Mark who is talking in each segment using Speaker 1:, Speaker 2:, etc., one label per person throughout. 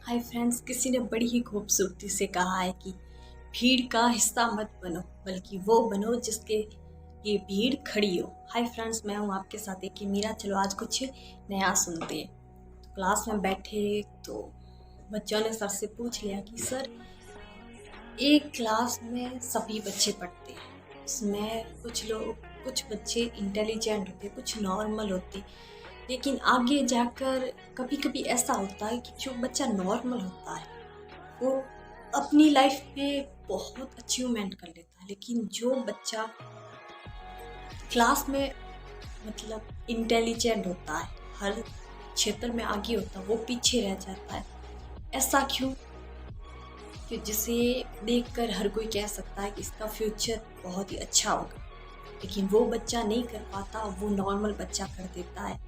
Speaker 1: Hi friends, किसी ने बड़ी ही खूबसूरती से कहा है कि भीड़ का हिस्सा मत बनो, बल्कि वो बनो जिसके लिए भीड़ खड़ी हो। हाय फ्रेंड्स, मैं हूँ आपके साथ एक मीरा। चलो आज कुछ नया सुनते हैं। तो क्लास में बैठे तो बच्चों ने सर से पूछ लिया कि सर, एक क्लास में सभी बच्चे पढ़ते हैं, उसमें कुछ बच्चे इंटेलिजेंट होते, कुछ नॉर्मल होते, लेकिन आगे जाकर कभी कभी ऐसा होता है कि जो बच्चा नॉर्मल होता है वो अपनी लाइफ में बहुत अचीवमेंट कर लेता है, लेकिन जो बच्चा क्लास में मतलब इंटेलिजेंट होता है, हर क्षेत्र में आगे होता है, वो पीछे रह जाता है। ऐसा क्यों? कि जिसे देखकर हर कोई कह सकता है कि इसका फ्यूचर बहुत ही अच्छा होगा, लेकिन वो बच्चा नहीं कर पाता, वो नॉर्मल बच्चा कर देता है।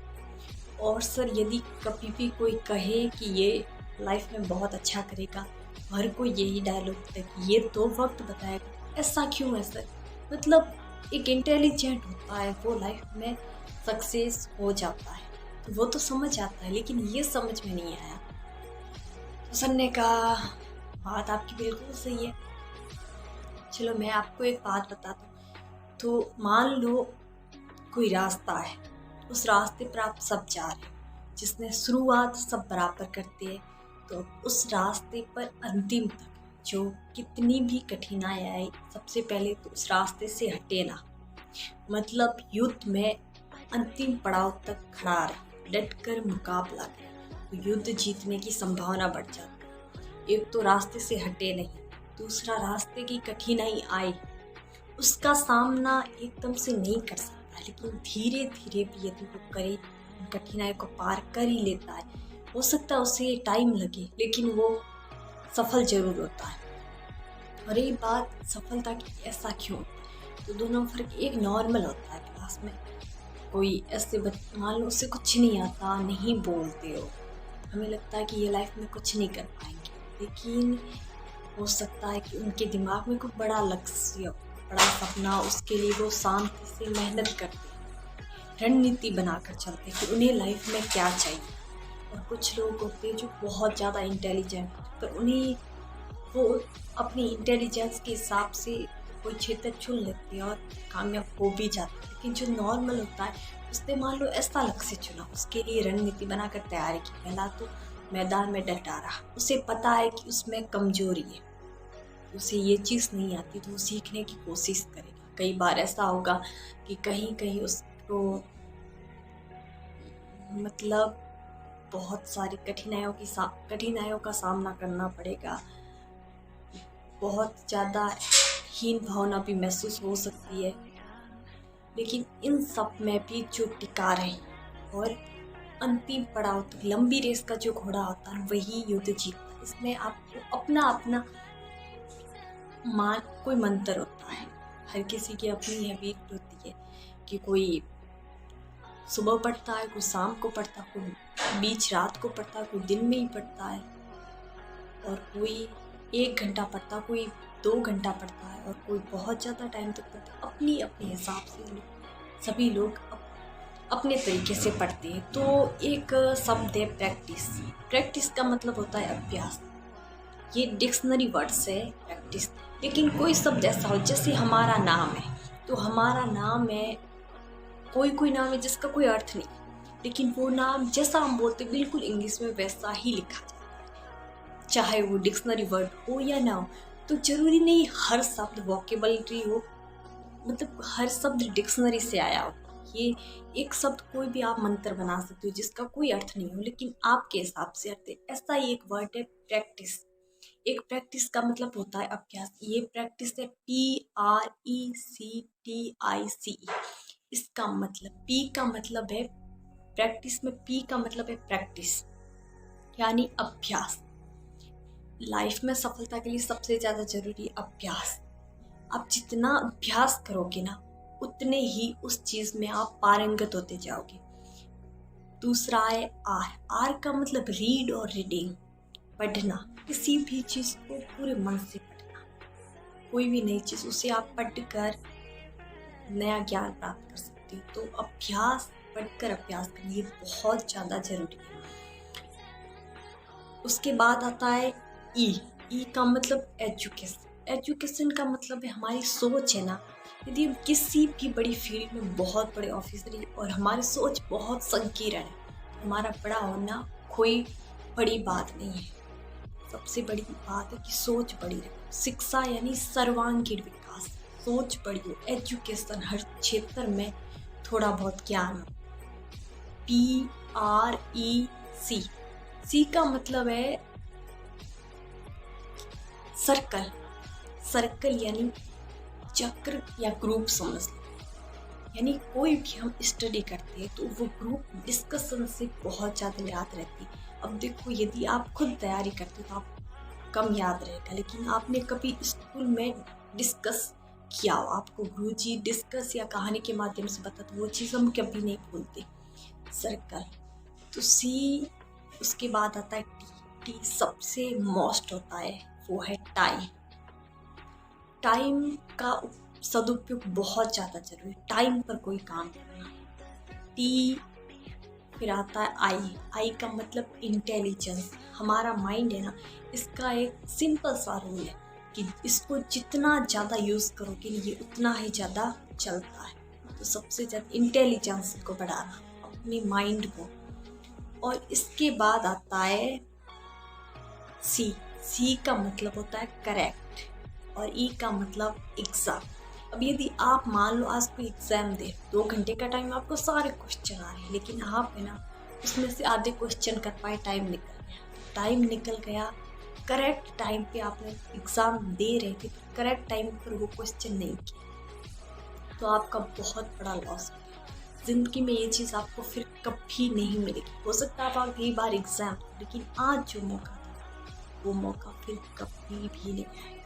Speaker 1: और सर, यदि कभी भी कोई कहे कि ये लाइफ में बहुत अच्छा करेगा, हर कोई यही डायलॉग देता है कि ये तो वक्त बताएगा। ऐसा क्यों है सर? मतलब एक इंटेलिजेंट होता है, वो लाइफ में सक्सेस हो जाता है, तो वो तो समझ आता है, लेकिन ये समझ में नहीं आया। तो सर ने कहा, बात आपकी बिल्कुल सही है। चलो मैं आपको एक बात बताता हूँ। तो मान लो कोई रास्ता है, उस रास्ते पर आप सब जा रहे हैं, जिसने शुरुआत सब बराबर करते हैं, तो उस रास्ते पर अंतिम तक जो कितनी भी कठिनाई आए, सबसे पहले तो उस रास्ते से हटे ना। मतलब युद्ध में अंतिम पड़ाव तक खड़ा रहे, डट कर मुकाबला करें, तो युद्ध जीतने की संभावना बढ़ जाती है। एक तो रास्ते से हटे नहीं, दूसरा रास्ते की कठिनाई आए, उसका सामना एकदम से नहीं कर सकता, लेकिन धीरे धीरे भी यदि वो करे, कठिनाई को पार कर ही लेता है। हो सकता है उसे टाइम लगे, लेकिन वो सफल जरूर होता है। और ये बात सफलता की, ऐसा क्यों? तो दोनों फर्क, एक नॉर्मल होता है क्लास में, कोई ऐसे मान लो उसे कुछ नहीं आता, नहीं बोलते हो, हमें लगता है कि ये लाइफ में कुछ नहीं कर पाएंगे, लेकिन हो सकता है कि उनके दिमाग में कोई बड़ा लक्ष्य, बड़ा सपना, उसके लिए वो शांति से मेहनत करते हैं, रणनीति बनाकर चलते हैं कि उन्हें लाइफ में क्या चाहिए। और कुछ लोग होते हैं जो बहुत ज़्यादा इंटेलिजेंट, पर उन्हें वो अपनी इंटेलिजेंस के हिसाब से कोई क्षेत्र चुन लेते हैं और कामयाब हो भी जाते हैं। लेकिन जो नॉर्मल होता है, उसने मान लो ऐसा लक्ष्य चुना, उसके लिए रणनीति बनाकर तैयारी की, पहला तो मैदान में डटा रहा, उसे पता है कि उसमें कमजोरी है, उसे ये चीज़ नहीं आती, तो वो सीखने की कोशिश करेगा। कई बार ऐसा होगा कि कहीं कहीं उसको मतलब बहुत सारी कठिनाइयों का सामना करना पड़ेगा, बहुत ज़्यादा हीन भावना भी महसूस हो सकती है, लेकिन इन सब में भी जो टिका रहे और अंतिम पड़ाव तक, लंबी रेस का जो घोड़ा होता है, वही युद्ध जीतता है। इसमें आपको अपना अपना मान कोई मंत्र होता है, हर किसी की अपनी हैबिट होती है कि कोई सुबह पढ़ता है, कोई शाम को पढ़ता है, कोई बीच रात को पढ़ता है, कोई दिन में ही पढ़ता है, और कोई 1 घंटा पढ़ता, कोई 2 घंटा पढ़ता है, और कोई बहुत ज़्यादा टाइम तक पढ़ता है। अपनी अपने हिसाब से सभी लोग अपने तरीके से पढ़ते हैं। तो एक शब्द है प्रैक्टिस। प्रैक्टिस का मतलब होता है अभ्यास। ये डिक्शनरी वर्ड्स है प्रैक्टिस। लेकिन कोई शब्द ऐसा हो, जैसे हमारा नाम है, तो हमारा नाम है, कोई कोई नाम है जिसका कोई अर्थ नहीं, लेकिन वो नाम जैसा हम बोलते बिल्कुल इंग्लिश में वैसा ही लिखा जाता है, चाहे वो डिक्शनरी वर्ड हो या ना हो। तो जरूरी नहीं हर शब्द वोकेबलरी हो, मतलब हर शब्द डिक्शनरी से आया हो। ये एक शब्द कोई भी आप मंत्र बना सकते हो जिसका कोई अर्थ नहीं हो, लेकिन आपके हिसाब से अर्थ है। ऐसा ही एक वर्ड है प्रैक्टिस। एक प्रैक्टिस का मतलब होता है अभ्यास। ये प्रैक्टिस है PRECTICE। इसका मतलब, पी का मतलब है प्रैक्टिस, में पी का मतलब है प्रैक्टिस, यानी अभ्यास। लाइफ में सफलता के लिए सबसे ज़्यादा जरूरी है अभ्यास। आप जितना अभ्यास करोगे ना, उतने ही उस चीज में आप पारंगत होते जाओगे। दूसरा है आर। आर का मतलब रीड और रीडिंग, पढ़ना। किसी भी चीज को पूरे मन से पढ़ना, कोई भी नई चीज, उसे आप पढ़कर नया ज्ञान प्राप्त कर सकते हो। तो अभ्यास, पढ़कर अभ्यास करना, ये बहुत ज्यादा जरूरी है। उसके बाद आता है ई। ई का मतलब एजुकेशन। एजुकेशन का मतलब है हमारी सोच है ना। यदि हम किसी भी बड़ी फील्ड में बहुत बड़े ऑफिसर हैं और हमारी सोच बहुत संकीर्ण है, हमारा बड़ा होना कोई बड़ी बात नहीं है। सबसे बड़ी बात है कि सोच बड़ी रहे। शिक्षा यानी सर्वांगीण विकास। सोच बड़ी हो, एजुकेशन हर क्षेत्र में थोड़ा बहुत ज्ञान हो। PREC। सी का मतलब है सर्कल। सर्कल यानी चक्र या ग्रुप समझ लो। यानी कोई भी हम स्टडी करते हैं तो वो ग्रुप डिस्कशन से बहुत ज़्यादा याद रहती है। अब देखो, यदि आप खुद तैयारी करते हो तो आप कम याद रहेगा, लेकिन आपने कभी स्कूल में डिस्कस किया हो, आपको गुरुजी डिस्कस या कहानी के माध्यम से बता, तो वो चीज़ हम कभी नहीं भूलते। सर्कल। तो सी, उसके बाद आता है टी। टी सबसे मोस्ट होता है, वो है टाइम। टाइम का सदुपयोग बहुत ज़्यादा जरूरी है, टाइम पर कोई काम करना। टी। फिर आता है आई। आई का मतलब इंटेलिजेंस। हमारा माइंड है ना, इसका एक सिंपल सा रूल है कि इसको जितना ज़्यादा यूज़ करोगे ये उतना ही ज़्यादा चलता है। तो सबसे ज़्यादा इंटेलिजेंस को बढ़ाना, अपने माइंड को। और इसके बाद आता है सी। सी का मतलब होता है करेक्ट। और ई का मतलब एग्ज़ाम। अब यदि आप मान लो आज कोई एग्ज़ाम दे, 2 घंटे का टाइम, आपको सारे क्वेश्चन आ रहे हैं, लेकिन आप है ना उसमें से आधे क्वेश्चन कर पाए, टाइम निकल गया। टाइम निकल गया, करेक्ट टाइम पे आपने एग्ज़ाम दे रहे थे, करेक्ट टाइम पर वो क्वेश्चन नहीं किया, तो आपका बहुत बड़ा लॉस हो गया। ज़िंदगी में ये चीज़ आपको फिर कभी नहीं मिलेगी। हो सकता है आप अगली बार एग्ज़ाम, लेकिन आज जो मौका था वो मौका फिर कभी भी नहीं आएगा।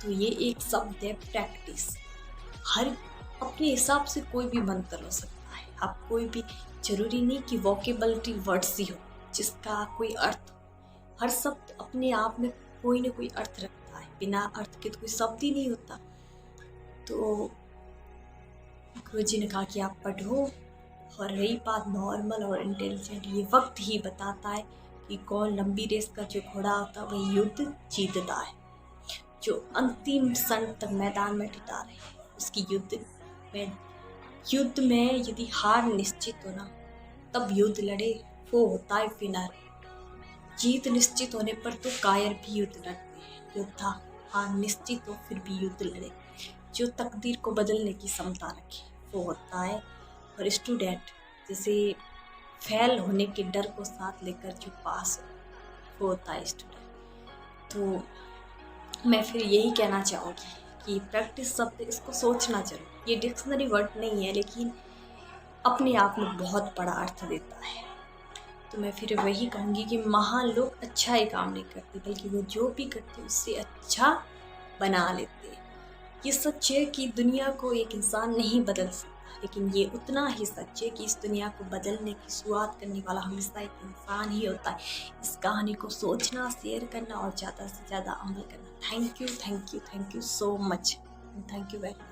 Speaker 1: तो ये एक शब्द है प्रैक्टिस। हर अपने हिसाब से कोई भी मंत्र हो सकता है। आप कोई भी, जरूरी नहीं कि वोकेबलिटी वर्ड्स ही हो जिसका कोई अर्थ हो। हर शब्द अपने आप में कोई ना कोई अर्थ रखता है, बिना अर्थ के तो कोई शब्द ही नहीं होता। तो गुरुजी ने कहा कि आप पढ़ो। और रही बात नॉर्मल और इंटेलिजेंट, ये वक्त ही बताता है कि कौन लंबी रेस का जो घोड़ा होता है वही युद्ध जीतता है। जो अंतिम क्षण तक मैदान में टिका रहे, उसकी युद्ध में यदि हार निश्चित हो ना, तब युद्ध लड़े, वो होता है विनर। जीत निश्चित होने पर तो कायर भी युद्ध लड़ते हैं। योद्धा हार निश्चित हो फिर भी युद्ध लड़े। जो तकदीर को बदलने की क्षमता रखे, वो होता है। और स्टूडेंट जैसे फेल होने के डर को साथ लेकर जो पास हो, वो होता है स्टूडेंट। तो मैं फिर यही कहना चाहूँगी कि प्रैक्टिस शब्द, इसको सोचना जरूर। ये डिक्शनरी वर्ड नहीं है, लेकिन अपने आप में बहुत बड़ा अर्थ देता है। तो मैं फिर वही कहूँगी कि महान लोग अच्छा ही काम नहीं करते, बल्कि वो जो भी करते उससे अच्छा बना लेते हैं। ये सच है कि दुनिया को एक इंसान नहीं बदल सकता, लेकिन ये उतना ही सच है कि इस दुनिया को बदलने की शुरुआत करने वाला हमेशा एक इंसान ही होता है। इस कहानी को सोचना, शेयर करना और ज़्यादा से ज़्यादा अमल करना। Thank you so much. Thank you very much.